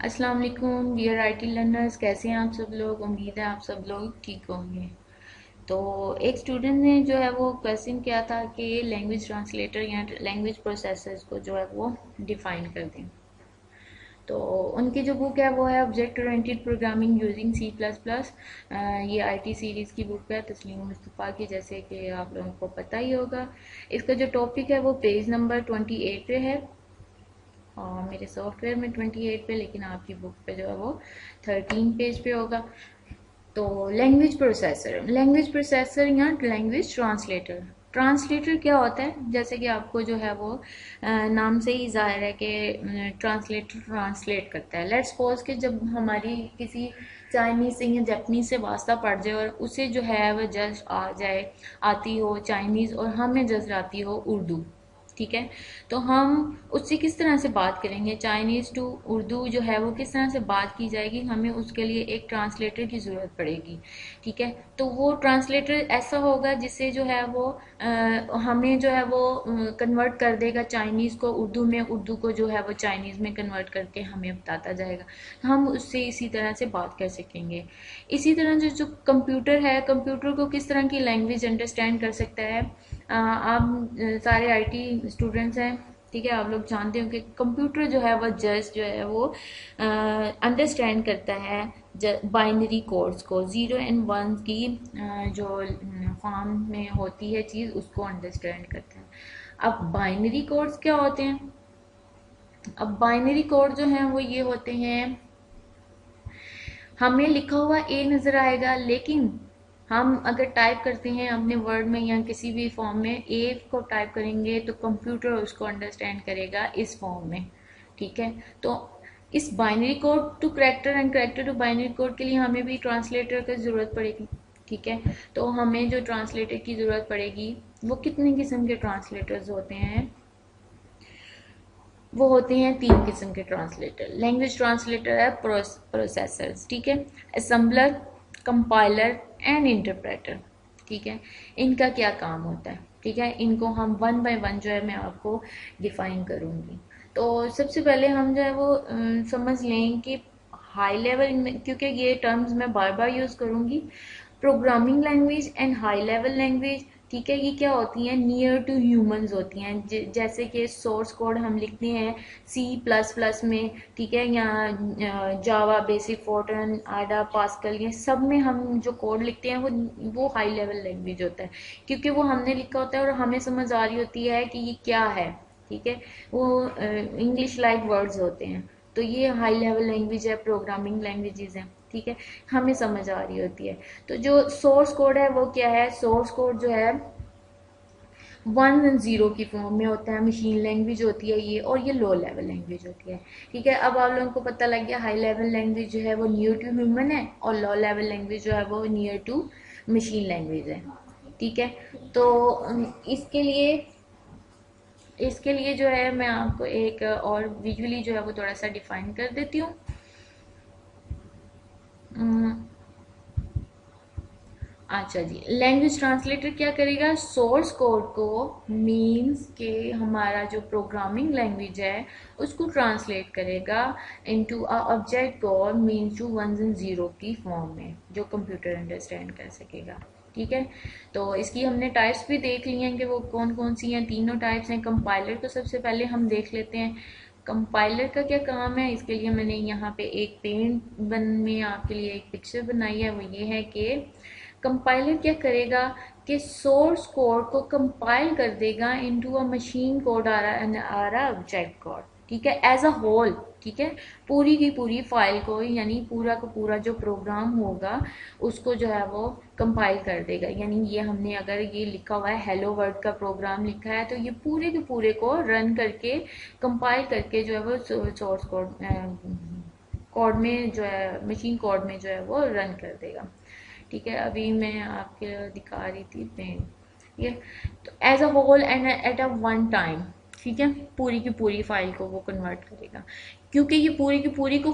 अस्सलाम वालेकुम dear IT learners, कैसे हैं आप सब लोग। उम्मीद है आप सब लोग ठीक होंगे। तो एक स्टूडेंट ने जो है वो क्वेश्चन किया था कि लैंग्वेज ट्रांसलेटर या लैंग्वेज प्रोसेसर्स को जो है वो डिफाइन कर दें। तो उनकी जो बुक है वो है object oriented programming using C plus plus. ये आईटी सीरीज़ की बुक है तस्लीम मुस्तफ़ा की, जैसे कि आप लोगों को पता ही होगा। इसका जो टॉपिक है वो पेज नंबर 28 पे है और मेरे सॉफ्टवेयर में 28 पे, लेकिन आपकी बुक पे जो है वो 13 पेज पे होगा। तो लैंग्वेज प्रोसेसर या लैंग्वेज ट्रांसलेटर। ट्रांसलेटर क्या होता है, जैसे कि आपको जो है वो नाम से ही जाहिर है कि ट्रांसलेटर ट्रांसलेट करता है। लेट्स सपोज कि जब हमारी किसी चाइनीज से या जापानीज से वास्ता पड़ जाए और उसे जो है वो जस्ट आ जाए, आती हो चाइनीज और हमें जस्ट आती हो उर्दू, ठीक है। तो हम उससे किस तरह से बात करेंगे, चाइनीज टू उर्दू जो है वो किस तरह से बात की जाएगी, हमें उसके लिए एक ट्रांसलेटर की जरूरत पड़ेगी, ठीक है। तो वो ट्रांसलेटर ऐसा होगा जिससे जो है वो हमें जो है वो कन्वर्ट कर देगा चाइनीज को उर्दू में, उर्दू को जो है वो चाइनीज में कन्वर्ट करके हमें बताता जाएगा। हम उससे इसी तरह से बात कर सकेंगे। इसी तरह जो जो कंप्यूटर है, कंप्यूटर को किस तरह की लैंग्वेज अंडरस्टैंड कर सकता है। आप सारे आईटी स्टूडेंट्स हैं, ठीक है। आप लोग जानते हो कि कंप्यूटर जो है वो जस्ट जो है वो अंडरस्टैंड करता है बाइनरी कोड्स को, जीरो एंड वन की जो फॉर्म में होती है चीज़, उसको अंडरस्टैंड करता है। अब बाइनरी कोड्स क्या होते हैं। अब बाइनरी कोड जो हैं वो ये होते हैं, हमें लिखा हुआ ए नजर आएगा, लेकिन हम अगर टाइप करते हैं अपने वर्ड में या किसी भी फॉर्म में ए को टाइप करेंगे तो कंप्यूटर उसको अंडरस्टैंड करेगा इस फॉर्म में, ठीक है। तो इस binary code to character and character to binary code के लिए हमें भी ट्रांसलेटर की जरूरत पड़ेगी, ठीक है। तो हमें जो ट्रांसलेटर की जरूरत पड़ेगी वो कितने किस्म के ट्रांसलेटर्स होते हैं, वो होते हैं तीन किस्म के ट्रांसलेटर। लैंग्वेज ट्रांसलेटर है प्रोसेसर्स, ठीक है, असेंबलर, कंपाइलर एंड इंटरप्रेटर, ठीक है। इनका क्या काम होता है, ठीक है, इनको हम वन बाय वन जो है मैं आपको डिफाइन करूंगी। तो सबसे पहले हम जो है वो समझ लें कि हाई लेवल में, क्योंकि ये टर्म्स मैं बार बार यूज करूंगी, programming language and high level language, ठीक है। ये क्या होती हैं, नियर टू ह्यूमंस होती हैं। जैसे कि सोर्स कोड हम लिखते हैं सी प्लस प्लस में, ठीक है, या जावा बेसिक फोर्टन आडा पास्कल, ये सब में हम जो कोड लिखते हैं वो हाई लेवल लैंग्वेज होता है, क्योंकि वो हमने लिखा होता है और हमें समझ आ रही होती है कि ये क्या है, ठीक है। वो इंग्लिश लाइक वर्ड्स होते हैं। तो ये हाई लेवल लैंग्वेज है, प्रोग्रामिंग लैंग्वेजेस हैं, ठीक है, हमें समझ आ रही होती है। तो जो सोर्स कोड है वो क्या है, सोर्स कोड जो है वन एंड जीरो की फॉर्म में होता है, मशीन लैंग्वेज होती है ये, और ये लो लेवल लैंग्वेज होती है, ठीक है। अब आप लोगों को पता लग गया हाई लेवल लैंग्वेज जो है वो नियर टू ह्यूमन है और लो लेवल लैंग्वेज जो है वो नियर टू मशीन लैंग्वेज है, ठीक है। तो इसके लिए जो है मैं आपको एक और विजुअली जो है वो थोड़ा सा डिफाइन कर देती हूँ। अच्छा जी, लैंग्वेज ट्रांसलेटर क्या करेगा, सोर्स कोड को मीन्स के हमारा जो प्रोग्रामिंग लैंग्वेज है उसको ट्रांसलेट करेगा into a object code means to ones and zero की फॉर्म में, जो कंप्यूटर अंडरस्टैंड कर सकेगा, ठीक है। तो इसकी हमने टाइप्स भी देख ली हैं कि वो कौन कौन सी हैं, तीनों टाइप्स हैं। कंपाइलर को सबसे पहले हम देख लेते हैं। कंपाइलर का क्या काम है, इसके लिए मैंने यहाँ पे एक पेंट बन में आपके लिए एक पिक्चर बनाई है। वो ये है कि कंपाइलर क्या करेगा कि सोर्स कोड को कंपाइल कर देगा इनटू अ मशीन कोड आ रहा ऑब्जेक्ट कोड, ठीक है, एज अ होल, ठीक है। पूरी की पूरी फाइल को, यानी पूरा का पूरा जो प्रोग्राम होगा उसको जो है वो कंपाइल कर देगा। यानी ये हमने अगर ये लिखा हुआ है हेलो वर्ड का प्रोग्राम लिखा है तो ये पूरे के पूरे को रन करके कंपाइल करके जो है वो सोर्स कोड कोड में जो है मशीन कोड में जो है वो रन कर देगा, ठीक है। अभी मैं आपके दिखा रही थी पेन, ठीक है। तो as a whole and at a one time, ठीक है, पूरी की पूरी फाइल को वो कन्वर्ट करेगा। क्योंकि ये पूरी की पूरी को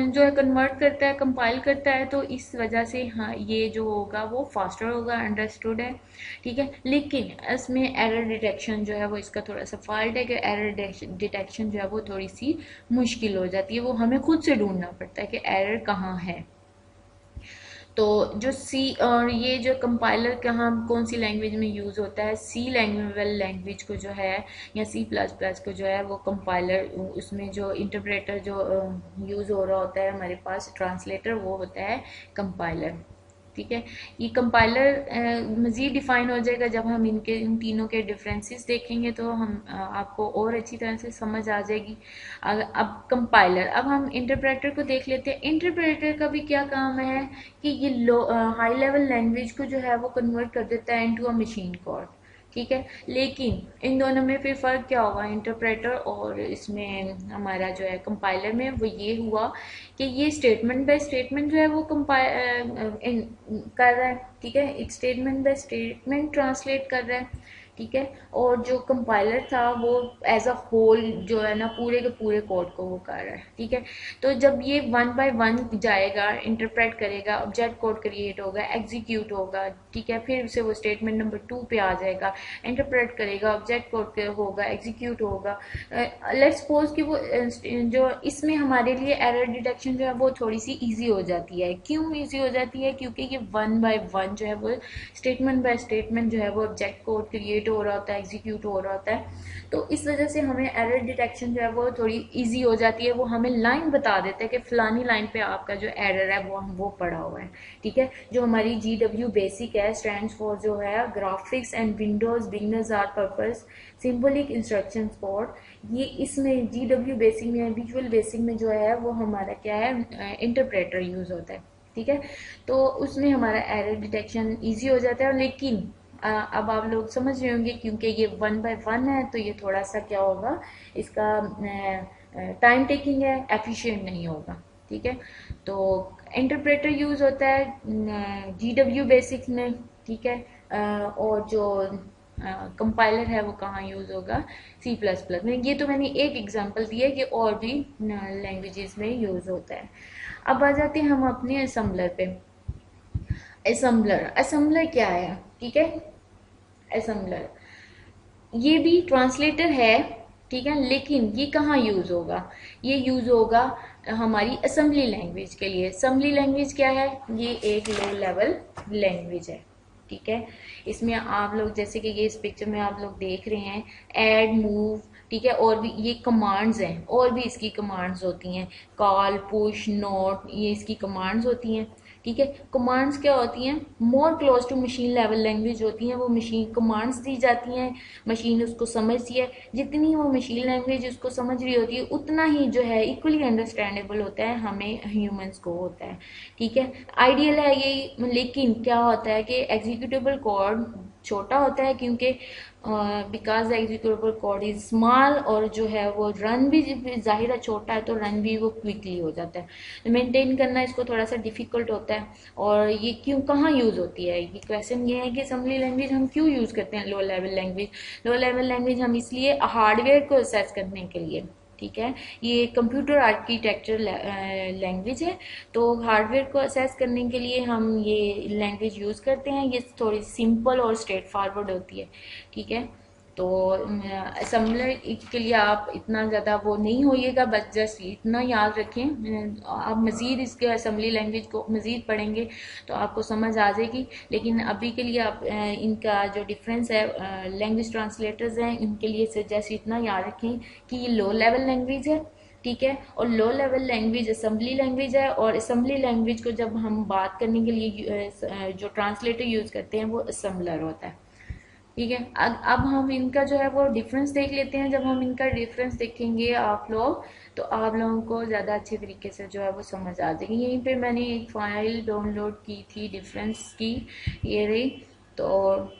जो है कन्वर्ट करता है, कंपाइल करता है, तो इस वजह से हाँ ये जो होगा वो फास्टर होगा, अंडरस्टूड है। ठीक है, लेकिन इसमें एरर डिटेक्शन जो है वो इसका थोड़ा सा फॉल्ट है कि एरर डिटेक्शन जो है वो थोड़ी सी मुश्किल हो जाती है, वो हमें खुद से ढूंढना पड़ता है कि एरर कहाँ है। तो जो सी और ये जो कंपाइलर कहाँ कौन सी लैंग्वेज में यूज़ होता है, सी लैंग्वेज को जो है या सी प्लस प्लस को जो है वो कंपाइलर, उसमें जो इंटरप्रेटर जो यूज़ हो रहा होता है हमारे पास ट्रांसलेटर, वो होता है कंपाइलर। ठीक है, ये कंपाइलर मज़ीद डिफाइन हो जाएगा जब हम इनके इन तीनों के डिफरेंसेस देखेंगे, तो हम आपको और अच्छी तरह से समझ आ जाएगी। अब कंपाइलर, अब हम इंटरप्रेटर को देख लेते हैं। इंटरप्रेटर का भी क्या काम है कि ये हाई लेवल लैंग्वेज को जो है वो कन्वर्ट कर देता है इनटू अ मशीन कोड। ठीक है, लेकिन इन दोनों में फिर फ़र्क क्या होगा, इंटरप्रेटर और इसमें हमारा जो है कंपाइलर में, वो ये हुआ कि ये स्टेटमेंट बाय स्टेटमेंट जो है वो कर रहा है। ठीक है, एक स्टेटमेंट बाय स्टेटमेंट ट्रांसलेट कर रहा है। ठीक है, और जो कंपाइलर था वो एज अ होल जो है ना पूरे के पूरे कोड को वो कर रहा है। ठीक है, तो जब ये वन बाय वन जाएगा, इंटरप्रेट करेगा, ऑब्जेक्ट कोड क्रिएट होगा, एग्जीक्यूट होगा। ठीक है, फिर से वो स्टेटमेंट नंबर 2 पे आ जाएगा, इंटरप्रेट करेगा, ऑब्जेक्ट कोड होगा, एग्जीक्यूट होगा। लेट्स सपोज कि वो जो इसमें हमारे लिए एरर डिटेक्शन जो है वो थोड़ी सी ईजी हो जाती है। क्यों ईजी हो जाती है? क्योंकि ये वन बाय वन जो है वो स्टेटमेंट बाय स्टेटमेंट जो है वो ऑब्जेक्ट कोड क्रिएट हो रहा होता है, एग्जीक्यूट हो रहा होता है। तो इस वजह से हमें एरर डिटेक्शन जो है वो थोड़ी इजी हो जाती है। वो हमें लाइन बता देता है कि फलानी लाइन पे आपका जो एरर है वो पड़ा हुआ है। ठीक है, जो हमारी GW बेसिक है, स्टैंड्स फॉर जो है graphics and Windows beginners all purpose symbolic instruction support. ये इसमें GW बेसिक में, विजुअल बेसिक में जो है वो हमारा क्या है, इंटरप्रेटर यूज होता है। ठीक है, तो उसमें हमारा एरर डिटेक्शन इजी हो जाता है। लेकिन अब आप लोग समझ रहे होंगे क्योंकि ये वन बाय वन है, तो ये थोड़ा सा क्या होगा, इसका टाइम टेकिंग है, एफिशिएंट नहीं होगा। ठीक है, तो इंटरप्रेटर यूज होता है GW बेसिक्स में। ठीक है, और जो कंपाइलर है वो कहाँ यूज होगा, C++ में। ये तो मैंने एक एग्जांपल दिया कि और भी लैंग्वेजेस में यूज होता है। अब आ जाते हैं हम अपने असेंबलर पे। असेंबलर क्या है? ठीक है, असेंबलर ये भी ट्रांसलेटर है। ठीक है, लेकिन ये कहाँ यूज होगा, ये यूज होगा हमारी असेंबली लैंग्वेज के लिए। असेंबली लैंग्वेज क्या है? ये एक लो लेवल लैंग्वेज है। ठीक है, इसमें आप लोग जैसे कि ये इस पिक्चर में आप लोग देख रहे हैं, ऐड, मूव, ठीक है, और भी ये कमांड्स हैं, और भी इसकी कमांड्स होती हैं, कॉल, पुश, नोट, ये इसकी कमांड्स होती हैं। ठीक है, कमांड्स क्या होती हैं? More close to machine level language होती हैं। वो मशीन कमांड्स दी जाती हैं, मशीन उसको समझती है। जितनी वो मशीन लैंग्वेज उसको समझ रही होती है, उतना ही जो है इक्वली अंडरस्टैंडेबल होता है हमें ह्यूमंस को होता है। ठीक है, आइडियल है ये। लेकिन क्या होता है कि एग्जीक्यूटेबल कोड छोटा होता है, क्योंकि because executable code is small, और जो है वो रन भी जाहिर है छोटा है, तो रन भी वो क्विकली हो जाता है। मेंटेन करना इसको थोड़ा सा डिफिकल्ट होता है। और ये क्यों, कहाँ यूज होती है? ये क्वेश्चन ये है कि असेंबली लैंग्वेज हम क्यों यूज करते हैं low level language. Low level language हम इसलिए हार्डवेयर को असेस करने के लिए। ठीक है, ये कंप्यूटर आर्किटेक्चर लैंग्वेज है, तो हार्डवेयर को असेस करने के लिए हम ये लैंग्वेज यूज़ करते हैं। ये थोड़ी सिंपल और स्ट्रेट फॉरवर्ड होती है। ठीक है, तो असेंबलर के लिए आप इतना ज़्यादा वो नहीं होइएगा, बस जस्ट इतना याद रखें। आप मज़ीद इसके असेंबली लैंग्वेज को मज़ीद पढ़ेंगे तो आपको समझ आ जाएगी। लेकिन अभी के लिए आप इनका जो डिफरेंस है लैंग्वेज ट्रांसलेटर्स हैं, इनके लिए जस्ट इतना याद रखें कि ये लो लेवल लैंग्वेज है। ठीक है, और low level language assembly language है। और असेंबली लैंग्वेज को जब हम बात करने के लिए जो ट्रांसलेटर यूज़ करते हैं वो असेंबलर होता है। ठीक है, अब हम इनका जो है वो डिफरेंस देख लेते हैं। जब हम इनका डिफरेंस देखेंगे आप लोग, तो आप लोगों को ज़्यादा अच्छे तरीके से जो है वो समझ आ जाएगी। यहीं पे मैंने एक फाइल डाउनलोड की थी डिफरेंस की, ये रही। तो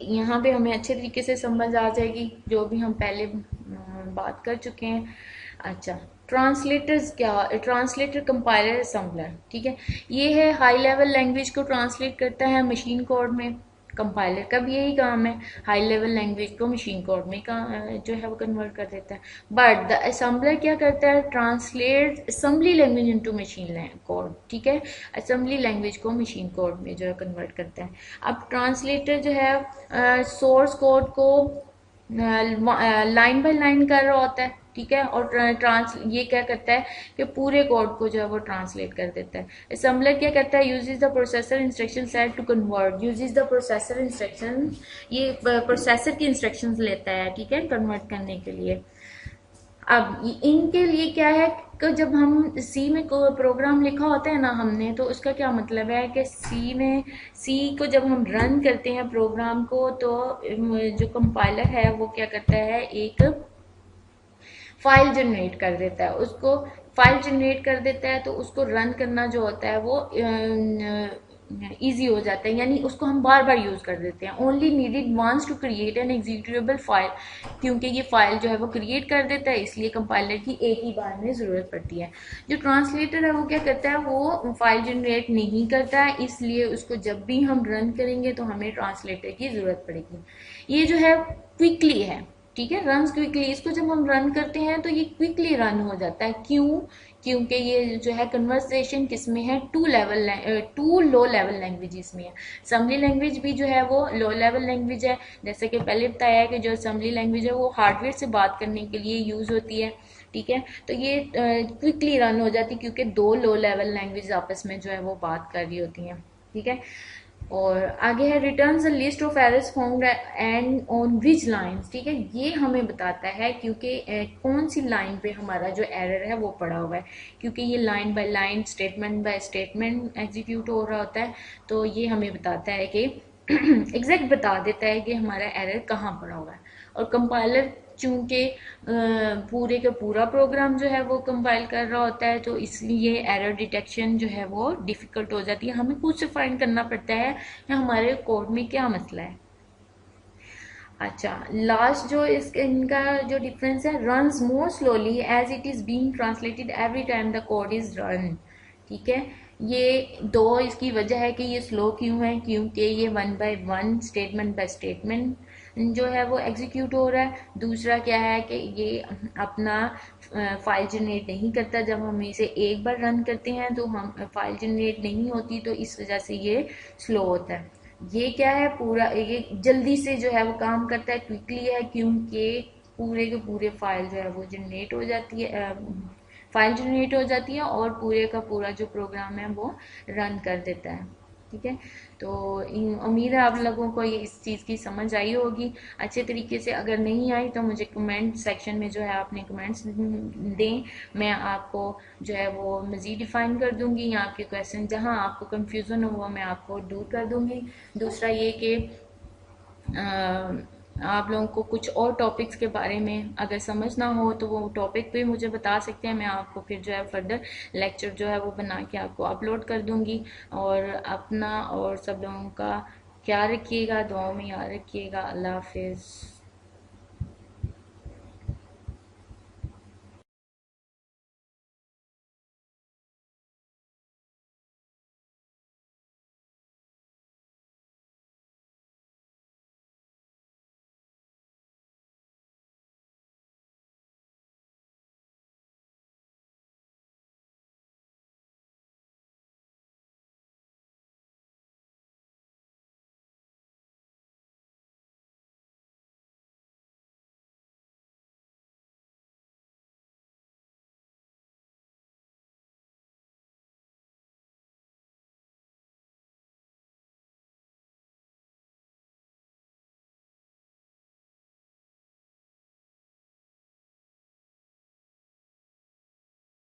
यहाँ पे हमें अच्छे तरीके से समझ आ जाएगी जो भी हम पहले बात कर चुके हैं। अच्छा, ट्रांसलेटर्स क्या? Translator, compiler, assembler. ठीक है, ये है हाई लेवल लैंग्वेज को ट्रांसलेट करता है मशीन कोड में। कंपाइलर का भी यही काम है, हाई लेवल लैंग्वेज को मशीन कोड में का जो है वो कन्वर्ट कर देता है। बट द असेंबलर क्या करता है, translate assembly language into machine code, ठीक है, असेंबली लैंग्वेज को मशीन कोड में जो है कन्वर्ट करता है। अब ट्रांसलेटर जो है सोर्स कोड को लाइन बाय लाइन कर रहा होता है, ठीक है, और ट्रांस ये क्या करता है कि पूरे कोड को जो है वो ट्रांसलेट कर देता है। असेंबलर क्या करता है, uses the processor instruction set to convert, uses the processor instruction, ये प्रोसेसर की इंस्ट्रक्शंस लेता है, ठीक है, कन्वर्ट करने के लिए। अब इनके लिए क्या है कि जब हम सी में को प्रोग्राम लिखा होता है ना हमने, तो उसका क्या मतलब है कि सी को जब हम रन करते हैं प्रोग्राम को, तो जो कंपाइलर है वो क्या करता है, एक फाइल जनरेट कर देता है, उसको फाइल जनरेट कर देता है, तो उसको रन करना जो होता है वो इजी हो जाता है, यानी उसको हम बार बार यूज कर देते हैं। Only needed once to create an executable file, क्योंकि ये फाइल जो है वो क्रिएट कर देता है, इसलिए कंपाइलर की एक ही बार में जरूरत पड़ती है। जो ट्रांसलेटर है वो क्या करता है, वो फाइल जनरेट नहीं करता है, इसलिए उसको जब भी हम रन करेंगे तो हमें ट्रांसलेटर की जरूरत पड़ेगी। ये जो है क्विकली है, ठीक है, रन क्विकली, इसको जब हम रन करते हैं तो ये क्विकली रन हो जाता है। क्यों, क्योंकि ये जो है कन्वर्सेशन किसमें है, टू लो लेवल लैंग्वेजेस में है। असेंबली लैंग्वेज भी जो है वो लो लेवल लैंग्वेज है, जैसे कि पहले बताया है कि जो असेंबली लैंग्वेज है वो हार्डवेयर से बात करने के लिए यूज होती है, ठीक है, तो ये क्विकली रन हो जाती है क्योंकि दो लो लेवल लैंग्वेज आपस में जो है वो बात कर रही होती हैं, ठीक है। और आगे है returns a list of errors found and on which lines, ठीक है, ये हमें बताता है क्योंकि कौन सी लाइन पे हमारा जो एरर है वो पड़ा हुआ है, क्योंकि ये line by line statement by statement execute हो रहा होता है, तो ये हमें बताता है कि एग्जैक्ट बता देता है कि हमारा एरर कहाँ पड़ा हुआ है। और कंपाइलर चूंकि पूरे का पूरा प्रोग्राम जो है वो कंपाइल कर रहा होता है, तो इसलिए एरर डिटेक्शन जो है वो डिफिकल्ट हो जाती है, हमें खुद से फाइंड करना पड़ता है कि हमारे कोड में क्या मसला है। अच्छा, लास्ट जो इनका जो डिफरेंस है, runs more slowly as it is being translated every time the code is run, ठीक है, ये दो इसकी वजह है कि ये स्लो क्यों है, क्योंकि ये one by one statement by statement जो है वो एग्जीक्यूट हो रहा है। दूसरा क्या है कि ये अपना फाइल जनरेट नहीं करता, जब हम इसे एक बार रन करते हैं तो हम फाइल जनरेट नहीं होती, तो इस वजह से ये स्लो होता है। ये क्या है, पूरा ये जल्दी से जो है वो काम करता है, क्विकली है, क्योंकि पूरे के पूरे फाइल जो है वो जनरेट हो जाती है, फाइल जनरेट हो जाती है और पूरे का पूरा जो प्रोग्राम है वो रन कर देता है, ठीक है। तो उम्मीद है आप लोगों को ये इस चीज़ की समझ आई होगी अच्छे तरीके से। अगर नहीं आई तो मुझे कमेंट सेक्शन में जो है आपने कमेंट्स दें, मैं आपको जो है वो मज़ीद डिफाइन कर दूंगी, या आपके क्वेश्चन जहां आपको कंफ्यूजन हो वो मैं आपको दूर कर दूंगी। दूसरा ये कि आप लोगों को कुछ और टॉपिक्स के बारे में अगर समझ ना हो तो वो टॉपिक भी मुझे बता सकते हैं, मैं आपको फिर जो है फर्दर लेक्चर जो है वो बना के आपको अपलोड कर दूंगी। और अपना और सब लोगों का ख्याल रखिएगा, दुआओं में याद रखिएगा। अल्लाह हाफिज़।